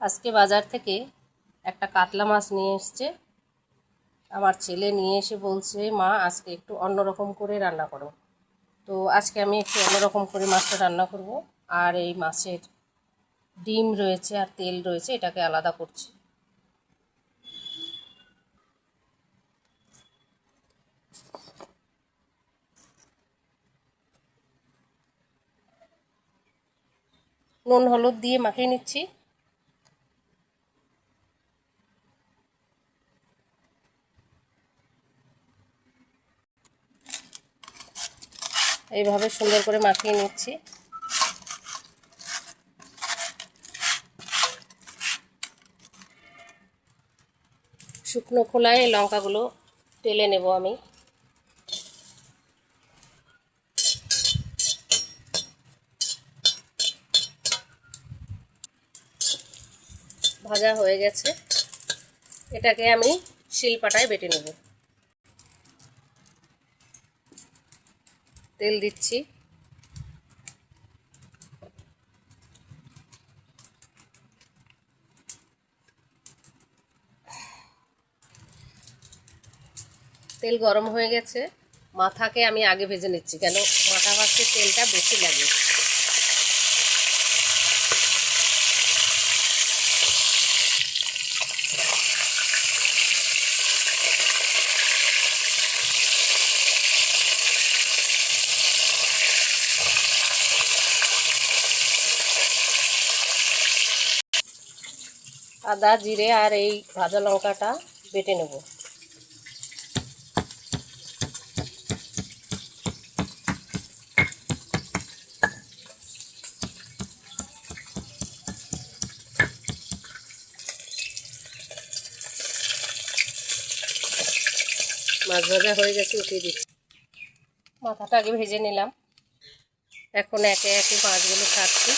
আজকে বাজার থেকে একটা কাতলা মাছ নিয়ে এসছে। আমার ছেলে নিয়ে এসে বলছে, মা আজকে একটু অন্যরকম করে রান্না করো। তো আজকে আমি একটু অন্যরকম করে মাছটা রান্না করব। আর এই মাছের ডিম রয়েছে আর তেল রয়েছে, এটাকে আলাদা করছি। নুন হলুদ দিয়ে মাখিয়ে নিচ্ছি। এইভাবে সুন্দর করে মাখিয়ে নিচ্ছি। শুকনো খোলায় এই লঙ্কাগুলো টেলে নেব আমি। ভাজা হয়ে গেছে, এটাকে আমি শিলপাটায় বেটে নেব। তেল দিচ্ছি। তেল গরম হয়ে গেছে, মাথাকে আমি আগে ভেজে নিচ্ছি, কেন মাথা ভাজতে তেলটা বেশি লাগে। আদা জিরে আর এই ভাজা লঙ্কাটা বেটে নেব। মাছ ভাজা হয়ে গেছে, উঠিয়ে দিচ্ছি। মাথাটা আগে ভেজে নিলাম, এখন একে একে মাছগুলো ছাড়ছি।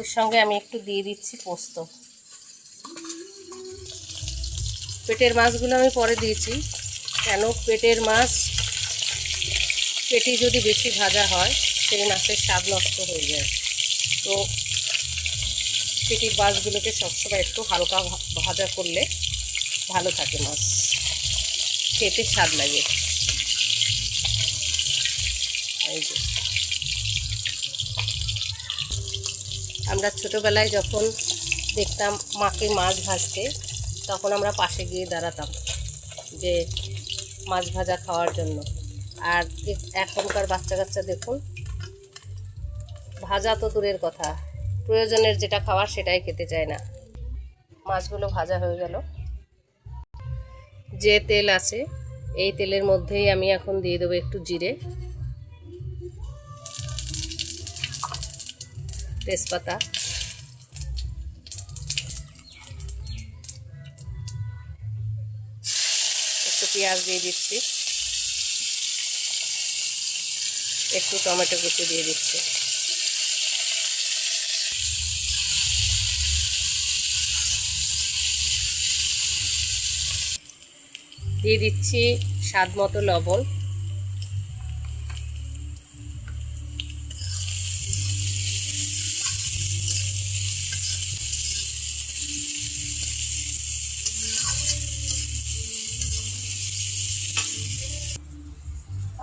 এর সঙ্গে আমি একটু দিয়ে দিচ্ছি পোস্ত। পেটের মাছগুলো আমি পরে দিয়েছি, কেন পেটের মাছ পেটি যদি বেশি ভাজা হয় সেই মাছের স্বাদ নষ্ট হয়ে যায়। তো পেটির মাছগুলোকে সবসময় একটু হালকা ভাজা করলে ভালো থাকে, মাছ খেতে স্বাদ লাগে। এই যে আমরা ছোটোবেলায় যখন দেখতাম মাকে মাছ ভাজতে, তখন আমরা পাশে গিয়ে দাঁড়াতাম যে মাছ ভাজা খাওয়ার জন্য। আর এখনকার বাচ্চা কাচ্চা দেখুন, ভাজা তো দূরের কথা, প্রয়োজনের যেটা খাওয়ার সেটাই খেতে চায় না। মাছগুলো ভাজা হয়ে গেল। যে তেল আছে এই তেলের মধ্যেই আমি এখন দিয়ে দেবো একটু জিরে, তেজপাতা, একটু পেঁয়াজ দিয়ে দিচ্ছি, একটু টমেটো কুচি দিয়ে দিচ্ছি। দিয়ে দিচ্ছি স্বাদ মতো লবণ,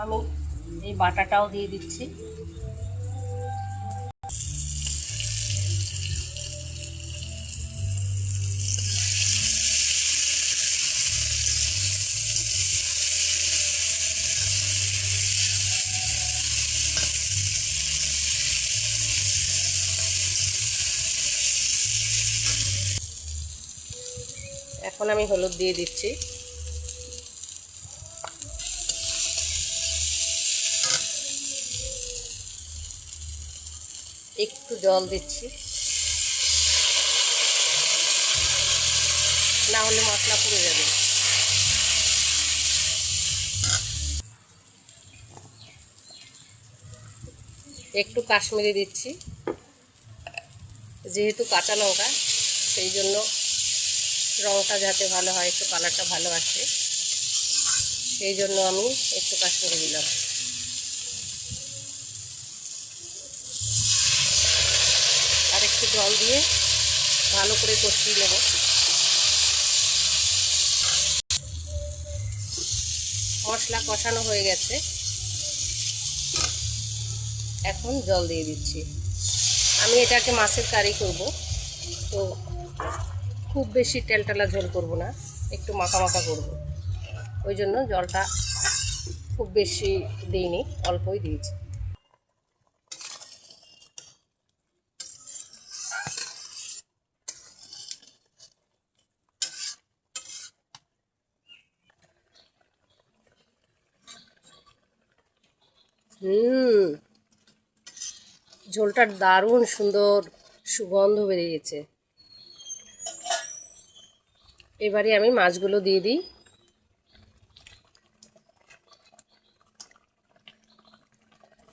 আমি এই বাটাটাও দিয়ে দিচ্ছি। এখন আমি হলুদ দিয়ে দিচ্ছি। একটু জল দিচ্ছি, না হলে মশলা পুড়ে যাবে। একটু কাশ্মীরি দিচ্ছি, যেহেতু কাঁচা লঙ্কা সেই জন্য রঙটা যাতে ভালো হয়, একটু কালারটা ভালো আসে, সেই জন্য আমি একটু কাশ্মীরি দিলাম। আর একটু জল দিয়ে ভালো করে কষিয়ে নেব। মশলা কষানো হয়ে গেছে, এখন জল দিয়ে দিচ্ছি। আমি এটাকে মাছের কারি করব, তো খুব বেশি টেলটেলা ঝোল করব না, একটু মাখা মাখা করব। ওই জন্য জলটা খুব বেশি দিইনি, অল্পই দিয়েছি। ঝোলটার দারুণ সুন্দর সুগন্ধ বেরিয়েছে। এবারে আমি মাছগুলো দিয়ে দিই।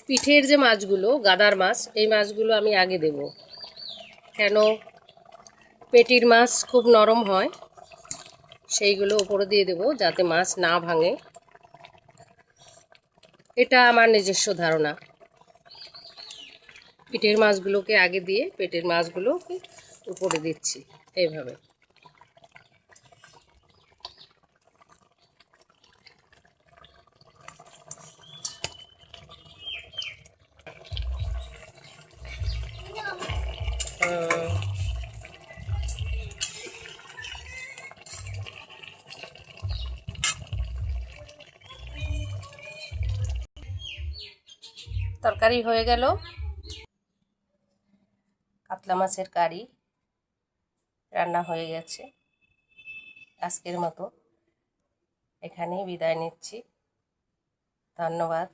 পিঠের যে মাছগুলো, গাদার মাছ, এই মাছগুলো আমি আগে দেব, কেন পেটির মাছ খুব নরম হয়, সেইগুলো উপরে দিয়ে দেব যাতে মাছ না ভাঙে। এটা আমার নিজস্ব ধারণা। পিঠের মাছগুলোকে আগে দিয়ে পেটের মাছগুলোকে উপরে দিচ্ছি এইভাবে। তরকারি হয়ে গেল, কাতলা মাছের কারি রান্না হয়ে গেছে। আজকের মতো এখানেই বিদায় নিচ্ছি। ধন্যবাদ।